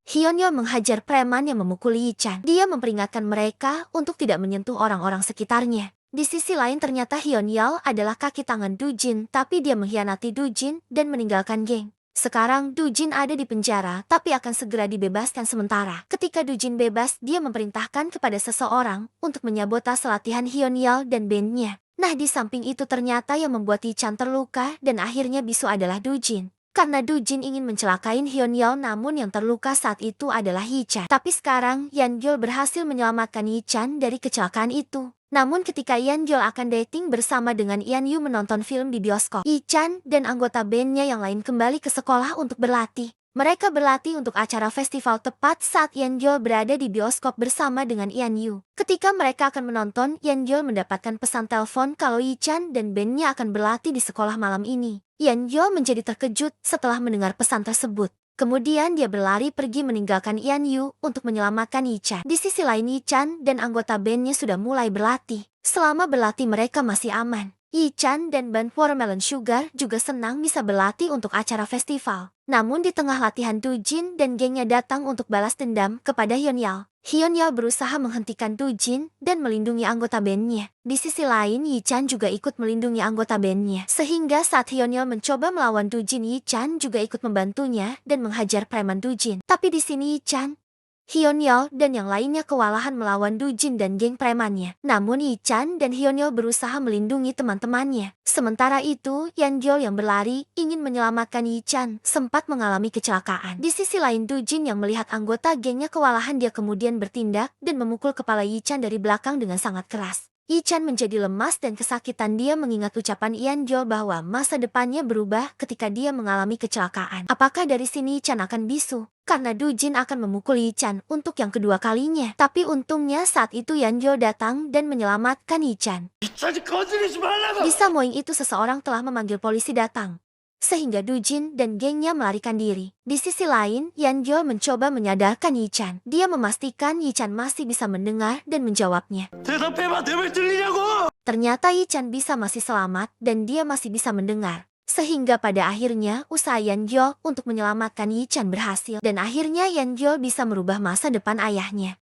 Hyunyo menghajar preman yang memukuli Yi-chan. Dia memperingatkan mereka untuk tidak menyentuh orang-orang sekitarnya. Di sisi lain ternyata Hyunyo adalah kaki tangan Dujin, tapi dia mengkhianati Dujin dan meninggalkan geng. Sekarang Dujin ada di penjara, tapi akan segera dibebaskan sementara. Ketika Dujin bebas, dia memerintahkan kepada seseorang untuk menyabotase latihan Hyunyo dan bandnya. Nah, di samping itu ternyata yang membuat Yi-chan terluka dan akhirnya bisu adalah Dujin. Karena Dujin ingin mencelakai Hyunyo, namun yang terluka saat itu adalah Yi-chan. Tapi sekarang Yeongyul berhasil menyelamatkan Yi-chan dari kecelakaan itu. Namun ketika Yeongyul akan dating bersama dengan Yeonyu menonton film di bioskop, Yi-chan dan anggota bandnya yang lain kembali ke sekolah untuk berlatih. Mereka berlatih untuk acara festival tepat saat Yeongyul berada di bioskop bersama dengan Yeonyu. Ketika mereka akan menonton, Yeongyul mendapatkan pesan telepon kalau Yi-chan dan bandnya akan berlatih di sekolah malam ini. Yeongyul menjadi terkejut setelah mendengar pesan tersebut. Kemudian dia berlari pergi meninggalkan Yeonyu untuk menyelamatkan Yi-chan. Di sisi lain Yi-chan dan anggota bandnya sudah mulai berlatih. Selama berlatih mereka masih aman. Yi-chan dan band Watermelon Sugar juga senang bisa berlatih untuk acara festival. Namun di tengah latihan Dujin dan gengnya datang untuk balas dendam kepada Hyunyo. Hyunyo berusaha menghentikan Dujin dan melindungi anggota bandnya. Di sisi lain Yi-chan juga ikut melindungi anggota bandnya. Sehingga saat Hyunyo mencoba melawan Dujin, Yi-chan juga ikut membantunya dan menghajar preman Dujin. Tapi di sini Yi-chan, Hyunyo dan yang lainnya kewalahan melawan Dujin dan geng premannya. Namun Yi-chan dan Hyunyo berusaha melindungi teman-temannya. Sementara itu, Yeongyul yang berlari ingin menyelamatkan Yi-chan sempat mengalami kecelakaan. Di sisi lain Dujin yang melihat anggota gengnya kewalahan, dia kemudian bertindak dan memukul kepala Yi-chan dari belakang dengan sangat keras. Yi-chan menjadi lemas dan kesakitan. Dia mengingat ucapan Yeongyul bahwa masa depannya berubah ketika dia mengalami kecelakaan. Apakah dari sini Yi-chan akan bisu? Karena Dujin akan memukul Yi-chan untuk yang kedua kalinya. Tapi untungnya saat itu Yeongyul datang dan menyelamatkan Yi-chan. Di Samoing itu seseorang telah memanggil polisi datang. Sehingga Dujin dan gengnya melarikan diri. Di sisi lain, Yeongyul mencoba menyadarkan Yi-chan. Dia memastikan Yi-chan masih bisa mendengar dan menjawabnya. Ternyata Yi-chan masih selamat dan dia masih bisa mendengar. Sehingga pada akhirnya usaha Yeongyul untuk menyelamatkan Yi-chan berhasil. Dan akhirnya Yeongyul bisa merubah masa depan ayahnya.